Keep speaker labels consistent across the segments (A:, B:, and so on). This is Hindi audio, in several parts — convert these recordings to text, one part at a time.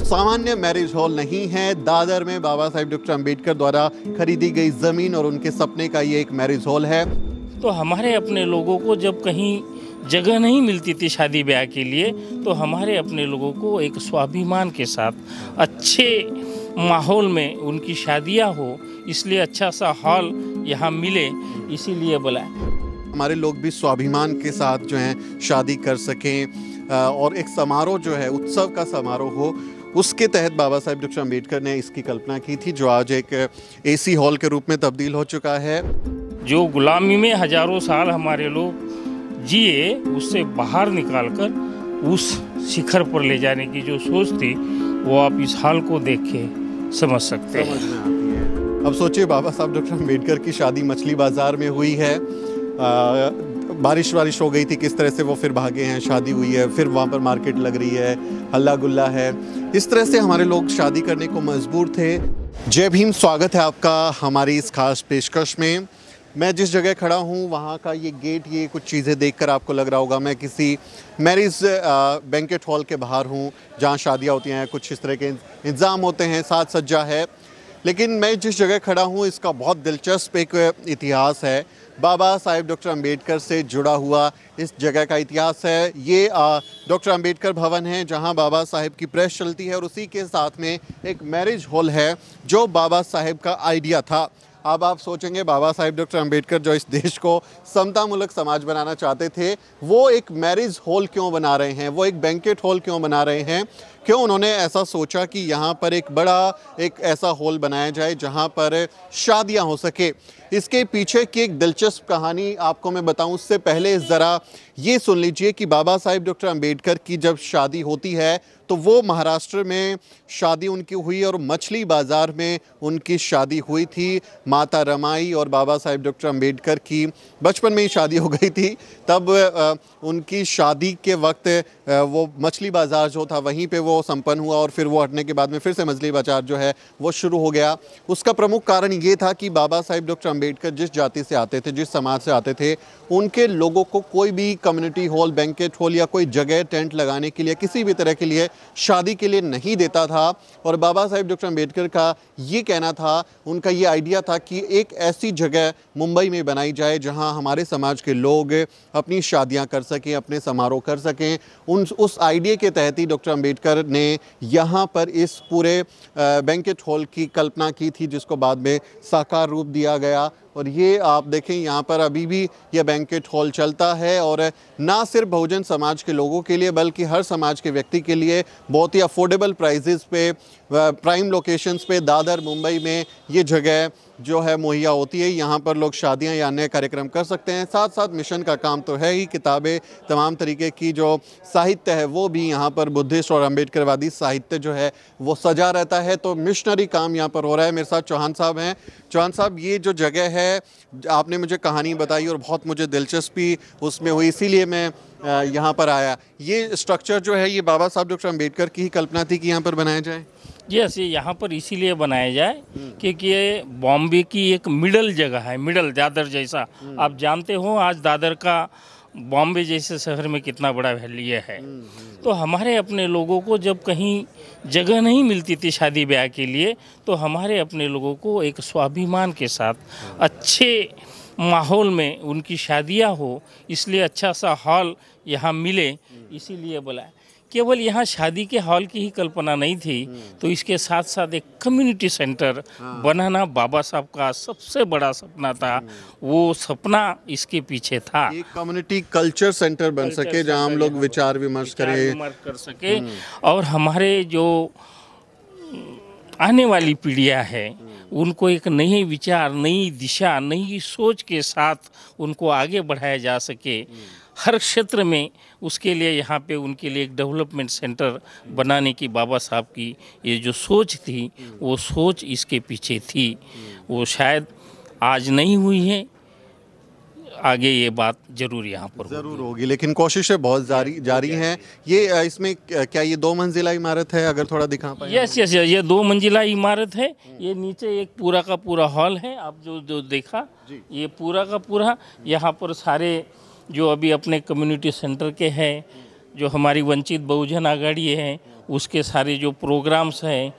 A: सामान्य मैरिज हॉल नहीं है। दादर में बाबा साहेब डॉक्टर अंबेडकर द्वारा खरीदी गई ज़मीन और उनके सपने का ये एक मैरिज हॉल है।
B: तो हमारे अपने लोगों को जब कहीं जगह नहीं मिलती थी शादी ब्याह के लिए, तो हमारे अपने लोगों को एक स्वाभिमान के साथ अच्छे माहौल में उनकी शादियां हो, इसलिए अच्छा सा हॉल यहाँ मिले, इसीलिए बुलाया।
A: हमारे लोग भी स्वाभिमान के साथ जो है शादी कर सकें और एक समारोह जो है उत्सव का समारोह हो, उसके तहत बाबा साहेब डॉक्टर अंबेडकर ने इसकी कल्पना की थी, जो आज एक एसी हॉल के रूप में तब्दील हो चुका है।
B: जो गुलामी में हजारों साल हमारे लोग जिए, उससे बाहर निकालकर उस शिखर पर ले जाने की जो सोच थी, वो आप इस हाल को देख के समझ सकते हैं।
A: समझ में आती है। अब सोचिए, बाबा साहब डॉक्टर अंबेडकर की शादी मछली बाजार में हुई है। बारिश हो गई थी, किस तरह से वो फिर भागे हैं, शादी हुई है, फिर वहाँ पर मार्केट लग रही है, हल्ला गुल्ला है। इस तरह से हमारे लोग शादी करने को मजबूर थे। जय भीम, स्वागत है आपका हमारी इस खास पेशकश में। मैं जिस जगह खड़ा हूँ वहाँ का ये गेट, ये कुछ चीज़ें देखकर आपको लग रहा होगा मैं किसी मैरिज बैंकेट हॉल के बाहर हूँ, जहाँ शादियाँ होती हैं, कुछ इस तरह के इंतज़ाम होते हैं, साज सज्जा है। लेकिन मैं जिस जगह खड़ा हूँ इसका बहुत दिलचस्प एक इतिहास है। बाबा साहेब डॉक्टर अंबेडकर से जुड़ा हुआ इस जगह का इतिहास है। ये डॉक्टर अंबेडकर भवन है, जहां बाबा साहेब की प्रेस चलती है, और उसी के साथ में एक मैरिज हॉल है जो बाबा साहेब का आइडिया था। अब आप सोचेंगे, बाबा साहेब डॉक्टर अंबेडकर जो इस देश को समतामूलक समाज बनाना चाहते थे, वो एक मैरिज हॉल क्यों बना रहे हैं, वो एक बैंकेट हॉल क्यों बना रहे हैं? क्यों उन्होंने ऐसा सोचा कि यहाँ पर एक बड़ा एक ऐसा हॉल बनाया जाए जहाँ पर शादियाँ हो सके? इसके पीछे की एक दिलचस्प कहानी आपको मैं बताऊं, उससे पहले ज़रा ये सुन लीजिए कि बाबा साहेब डॉक्टर अंबेडकर की जब शादी होती है तो वो महाराष्ट्र में शादी उनकी हुई और मछली बाज़ार में उनकी शादी हुई थी। माता रमाई और बाबा साहेब डॉक्टर अंबेडकर की बचपन में ही शादी हो गई थी। तब उनकी शादी के वक्त वो मछली बाज़ार जो था वहीं पे वो संपन्न हुआ, और फिर वो हटने के बाद में फिर से मछली बाज़ार जो है वो शुरू हो गया। उसका प्रमुख कारण ये था कि बाबा साहेब डॉक्टर अंबेडकर जिस जाति से आते थे, जिस समाज से आते थे, उनके लोगों को कोई भी कम्युनिटी हॉल, बैंकेट हॉल या कोई जगह टेंट लगाने के लिए, किसी भी तरह के लिए, शादी के लिए नहीं देता था। और बाबा साहेब डॉक्टर अंबेडकर का ये कहना था, उनका ये आइडिया था कि एक ऐसी जगह मुंबई में बनाई जाए जहां हमारे समाज के लोग अपनी शादियां कर सकें, अपने समारोह कर सकें। उस आइडिया के तहत ही डॉक्टर अंबेडकर ने यहाँ पर इस पूरे बैंकेट हॉल की कल्पना की थी, जिसको बाद में साकार रूप दिया गया। और ये आप देखें, यहाँ पर अभी भी यह बैंकेट हॉल चलता है, और ना सिर्फ बहुजन समाज के लोगों के लिए बल्कि हर समाज के व्यक्ति के लिए बहुत ही अफोर्डेबल प्राइजेस पे, प्राइम लोकेशंस पे दादर मुंबई में ये जगह जो है मुहैया होती है। यहाँ पर लोग शादियाँ या अन्य कार्यक्रम कर सकते हैं। साथ साथ मिशन का काम तो है ही, किताबें, तमाम तरीके की जो साहित्य है वो भी यहाँ पर बुद्धिस्ट और अम्बेडकरवादी साहित्य जो है वो सजा रहता है। तो मिशनरी काम यहाँ पर हो रहा है। मेरे साथ चौहान साहब हैं। चौहान साहब, ये जो जगह है, आपने मुझे कहानी बताई और बहुत मुझे दिलचस्पी उसमें हुई, इसीलिए मैं यहाँ पर आया। ये स्ट्रक्चर जो है, ये बाबा साहब डॉक्टर अंबेडकर की ही कल्पना थी कि यहाँ पर बनाया जाए?
B: यस, ये यहाँ पर इसीलिए बनाया जाए क्योंकि ये बॉम्बे की एक मिडल जगह है, मिडल दादर जैसा। आप जानते हो आज दादर का बॉम्बे जैसे शहर में कितना बड़ा वैल्यू है। तो हमारे अपने लोगों को जब कहीं जगह नहीं मिलती थी शादी ब्याह के लिए, तो हमारे अपने लोगों को एक स्वाभिमान के साथ अच्छे माहौल में उनकी शादियां हो, इसलिए अच्छा सा हॉल यहाँ मिले, इसीलिए बुलाया। केवल यहाँ शादी के हॉल की ही कल्पना नहीं थी, तो इसके साथ साथ एक कम्युनिटी सेंटर बनाना बाबा साहब का सबसे बड़ा सपना था। वो सपना इसके पीछे था,
A: एक कम्युनिटी कल्चर सेंटर बन सके जहाँ हम लोग विचार विमर्श
B: कर सके, और हमारे जो आने वाली पीढ़ियाँ है उनको एक नई विचार, नई दिशा, नई सोच के साथ उनको आगे बढ़ाया जा सके हर क्षेत्र में। उसके लिए यहाँ पे उनके लिए एक डेवलपमेंट सेंटर बनाने की बाबा साहब की ये जो सोच थी, वो सोच इसके पीछे थी। वो शायद आज नहीं हुई है, आगे ये बात जरूर यहाँ पर
A: ज़रूर होगी, लेकिन कोशिशें बहुत जारी हैं। ये इसमें क्या ये 2 मंजिला इमारत है? अगर थोड़ा दिखा पाए।
B: यस, ये 2 मंजिला इमारत है। ये नीचे एक पूरा का पूरा हॉल है, आप जो देखा, ये पूरा का पूरा। यहाँ पर सारे जो अभी अपने कम्युनिटी सेंटर के हैं, जो हमारी वंचित बहुजन आघाड़ी है, उसके सारे जो प्रोग्राम्स हैं,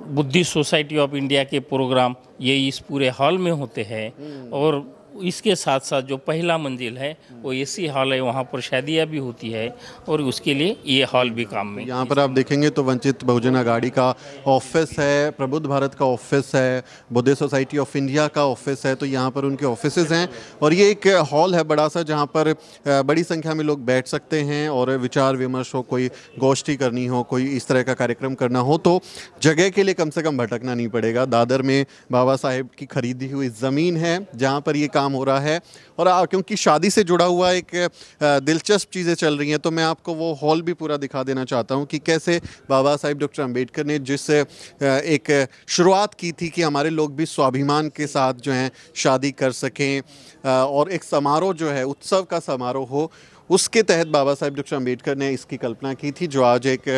B: बुद्धिस्ट सोसाइटी ऑफ इंडिया के प्रोग्राम ये इस पूरे हॉल में होते हैं। और इसके साथ साथ जो पहला मंजिल है वो एसी हॉल है, वहाँ पर शादियाँ भी होती है और उसके लिए ये हॉल भी काम में।
A: यहाँ पर आप देखेंगे तो वंचित बहुजन अघाड़ी का ऑफिस है, प्रबुद्ध भारत का ऑफिस है, बुद्धिस्ट सोसाइटी ऑफ इंडिया का ऑफिस है, तो यहाँ पर उनके ऑफिसेज हैं। और ये एक हॉल है बड़ा सा जहाँ पर बड़ी संख्या में लोग बैठ सकते हैं और विचार विमर्श हो, कोई गोष्ठी करनी हो, कोई इस तरह का कार्यक्रम करना हो तो जगह के लिए कम से कम भटकना नहीं पड़ेगा। दादर में बाबा साहेब की खरीदी हुई ज़मीन है जहाँ पर ये काम हो रहा है। और क्योंकि शादी से जुड़ा हुआ एक दिलचस्प चीज़ें चल रही हैं तो मैं आपको वो हॉल भी पूरा दिखा देना चाहता हूं कि कैसे बाबा साहेब डॉक्टर अंबेडकर ने जिस एक शुरुआत की थी कि हमारे लोग भी स्वाभिमान के साथ जो हैं शादी कर सकें और एक समारोह जो है उत्सव का समारोह हो, उसके तहत बाबा साहेब डॉक्टर अंबेडकर ने इसकी कल्पना की थी जो आज एक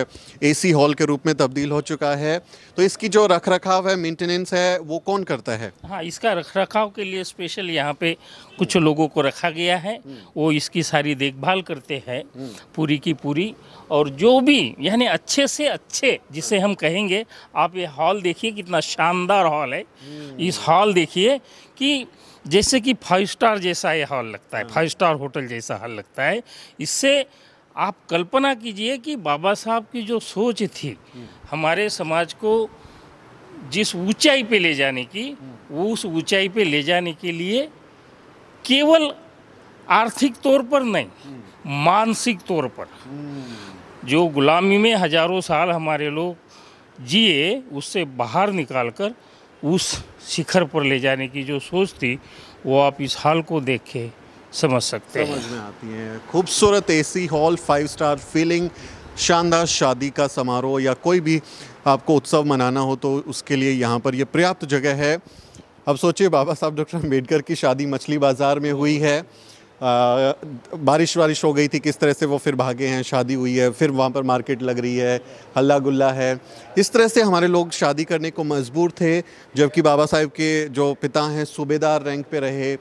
A: एसी हॉल के रूप में तब्दील हो चुका है। तो इसकी जो रखरखाव है, मेंटेनेंस है, वो कौन करता है?
B: हाँ, इसका रखरखाव के लिए स्पेशल यहाँ पे कुछ लोगों को रखा गया है, वो इसकी सारी देखभाल करते हैं पूरी की पूरी। और जो भी यानी अच्छे से अच्छे जिसे हम कहेंगे, आप ये हॉल देखिए कितना शानदार हॉल है। इस हॉल देखिए कि जैसे कि 5 स्टार जैसा ये हॉल लगता है, 5 स्टार होटल जैसा हॉल लगता है। इससे आप कल्पना कीजिए कि बाबा साहब की जो सोच थी हमारे समाज को जिस ऊंचाई पे ले जाने की, वो उस ऊंचाई पे ले जाने के लिए केवल आर्थिक तौर पर नहीं, मानसिक तौर पर जो गुलामी में हजारों साल हमारे लोग जिए, उससे बाहर निकालकर उस शिखर पर ले जाने की जो सोच थी वो आप इस हॉल को देख के समझ सकते हैं,
A: समझ में आती है। खूबसूरत एसी हॉल, 5 स्टार फीलिंग, शानदार शादी का समारोह या कोई भी आपको उत्सव मनाना हो तो उसके लिए यहाँ पर ये पर्याप्त जगह है। अब सोचिए बाबा साहब डॉक्टर अंबेडकर की शादी मछली बाज़ार में हुई है, बारिश हो गई थी, किस तरह से वो फिर भागे हैं, शादी हुई है, फिर वहाँ पर मार्केट लग रही है, हल्ला गुल्ला है। इस तरह से हमारे लोग शादी करने को मजबूर थे, जबकि बाबा साहेब के जो पिता हैं सूबेदार रैंक पे रहे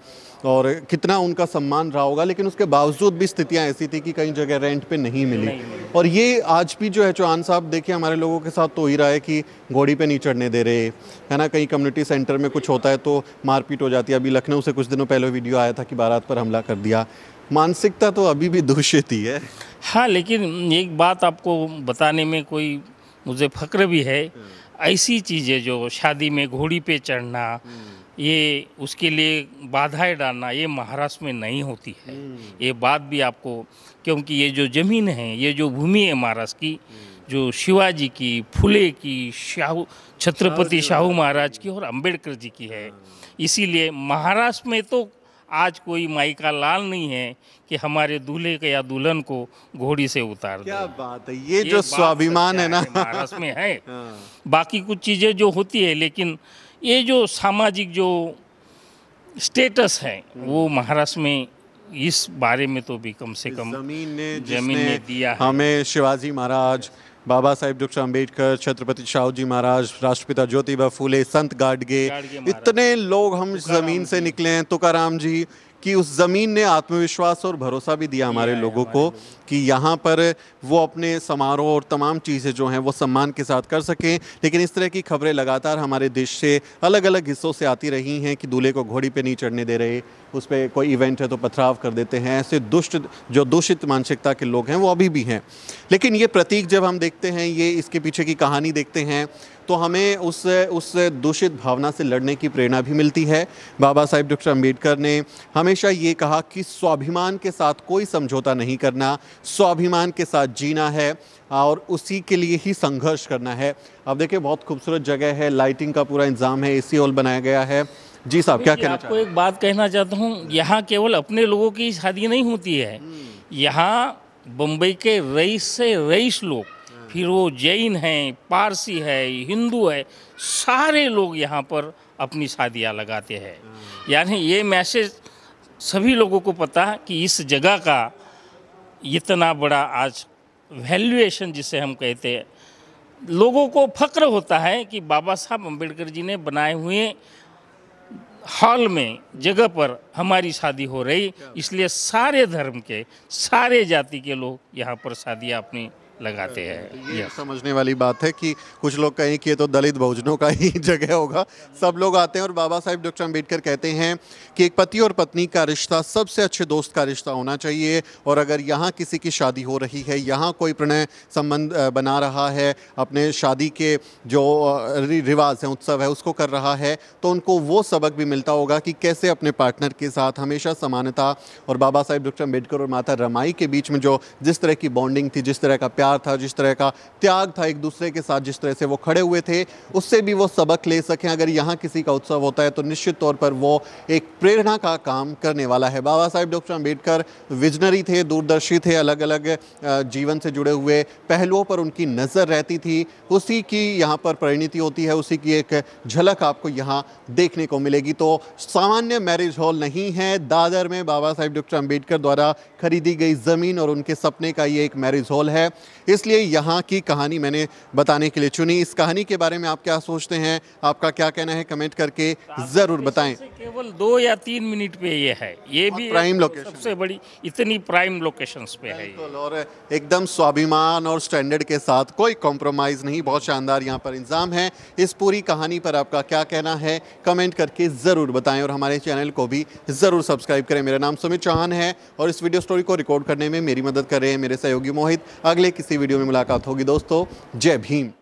A: और कितना उनका सम्मान रहा होगा, लेकिन उसके बावजूद भी स्थितियाँ ऐसी थी कि कई जगह रेंट पे नहीं मिली। और ये आज भी जो है चौहान साहब देखिए हमारे लोगों के साथ तो ही रहा है कि घोड़ी पे नहीं चढ़ने दे रहे है ना। कहीं कम्युनिटी सेंटर में कुछ होता है तो मारपीट हो जाती है। अभी लखनऊ से कुछ दिनों पहले वीडियो आया था कि बारात पर हमला कर दिया। मानसिकता तो अभी भी दूषित ही है।
B: हाँ, लेकिन एक बात आपको बताने में कोई मुझे फक्र भी है, ऐसी चीज़ें जो शादी में घोड़ी पे चढ़ना, ये उसके लिए बाधाएं डालना, ये महाराष्ट्र में नहीं होती है। ये बात भी आपको, क्योंकि ये जो ज़मीन है, ये जो भूमि है महाराष्ट्र की, जो शिवाजी की, फुले की, छत्रपति शाहू महाराज की और अंबेडकर जी की है। इसीलिए महाराष्ट्र में तो आज कोई माई का लाल नहीं है कि हमारे दूल्हे के या दुल्हन को घोड़ी से उतार दे।
A: क्या बात है, ये जो स्वाभिमान है ना
B: महाराष्ट्र में है। बाकी कुछ चीज़ें जो होती है, लेकिन ये जो सामाजिक जो स्टेटस है वो महाराष्ट्र में इस बारे में तो भी कम से कम
A: जमीन
B: ने दिया है।
A: हमें शिवाजी महाराज, बाबा साहेब डॉक्टर अंबेडकर, छत्रपति शाहू जी महाराज, राष्ट्रपिता ज्योतिबा फूले, संत गाडगे, इतने लोग हम जमीन से निकले हैं, तुकाराम जी, कि उस ज़मीन ने आत्मविश्वास और भरोसा भी दिया हमारे लोगों को कि यहाँ पर वो अपने समारोह और तमाम चीज़ें जो हैं वो सम्मान के साथ कर सकें। लेकिन इस तरह की खबरें लगातार हमारे देश से अलग अलग हिस्सों से आती रही हैं कि दूल्हे को घोड़ी पे नहीं चढ़ने दे रहे, उस पर कोई इवेंट है तो पथराव कर देते हैं। ऐसे जो दूषित मानसिकता के लोग हैं वो अभी भी हैं। लेकिन ये प्रतीक जब हम देखते हैं, ये इसके पीछे की कहानी देखते हैं, तो हमें उस दूषित भावना से लड़ने की प्रेरणा भी मिलती है। बाबा साहेब डॉक्टर अंबेडकर ने हमेशा ये कहा कि स्वाभिमान के साथ कोई समझौता नहीं करना, स्वाभिमान के साथ जीना है और उसी के लिए ही संघर्ष करना है। अब देखिए बहुत खूबसूरत जगह है, लाइटिंग का पूरा इंतजाम है, एसी हॉल बनाया गया है। जी साहब, क्या कहना चाहते हैं?
B: आपको एक बात कहना चाहता हूँ, यहाँ केवल अपने लोगों की शादी नहीं होती है, यहाँ बम्बई के रईस से रईस लोग, फिर वो जैन हैं, पारसी है, हिंदू है, सारे लोग यहाँ पर अपनी शादियाँ लगाते हैं। यानी ये मैसेज सभी लोगों को पता कि इस जगह का इतना बड़ा आज वैल्यूएशन जिसे हम कहते हैं, लोगों को फक्र होता है कि बाबा साहब अम्बेडकर जी ने बनाए हुए हॉल में जगह पर हमारी शादी हो रही, इसलिए सारे धर्म के, सारे जाति के लोग यहाँ पर शादियाँ अपनी लगाते हैं।
A: ये समझने वाली बात है कि कुछ लोग कहें कि ये तो दलित बहुजनों का ही जगह होगा, सब लोग आते हैं। और बाबा साहेब डॉक्टर अम्बेडकर कहते हैं कि एक पति और पत्नी का रिश्ता सबसे अच्छे दोस्त का रिश्ता होना चाहिए, और अगर यहाँ किसी की शादी हो रही है, यहाँ कोई प्रणय संबंध बना रहा है, अपने शादी के जो रिवाज हैं, उत्सव है, उसको कर रहा है, तो उनको वो सबक भी मिलता होगा कि कैसे अपने पार्टनर के साथ हमेशा समानता। और बाबा साहेब डॉक्टर अम्बेडकर और माता रमाई के बीच में जो जिस तरह की बॉन्डिंग थी, जिस तरह का प्यार था, जिस तरह का त्याग था, एक दूसरे के साथ जिस तरह से वो खड़े हुए थे, उससे भी वो सबक ले सकें। अगर यहाँ किसी का उत्सव होता है तो निश्चित तौर पर वो एक प्रेरणा का काम करने वाला है। बाबा साहेब डॉक्टर अम्बेडकर विजनरी थे, दूरदर्शी थे, अलग अलग जीवन से जुड़े हुए पहलुओं पर उनकी नज़र रहती थी। उसी की यहाँ पर परिणति होती है, उसी की एक झलक आपको यहाँ देखने को मिलेगी। तो सामान्य मैरिज हॉल नहीं है, दादर में बाबा साहेब डॉक्टर अम्बेडकर द्वारा खरीदी गई ज़मीन और उनके सपने का ये एक मैरिज हॉल है। इसलिए यहाँ की कहानी मैंने बताने के लिए चुनी। इस कहानी के बारे में आप क्या सोचते हैं, आपका क्या कहना है, कमेंट करके ज़रूर बताएं।
B: केवल 2 या 3 मिनट पे ये है, ये भी
A: प्राइम लोकेशन,
B: सबसे बड़ी इतनी प्राइम लोकेशंस पे है ये।
A: और एकदम स्वाभिमान और स्टैंडर्ड के साथ, कोई कॉम्प्रोमाइज़ नहीं, बहुत शानदार यहाँ पर इंतजाम है। इस पूरी कहानी पर आपका क्या कहना है, कमेंट करके ज़रूर बताएं और हमारे चैनल को भी ज़रूर सब्सक्राइब करें। मेरा नाम सुमित चौहान है और इस वीडियो स्टोरी को रिकॉर्ड करने में मेरी मदद कर रहे हैं मेरे सहयोगी मोहित। अगले किसी वीडियो में मुलाकात होगी दोस्तों। जय भीम।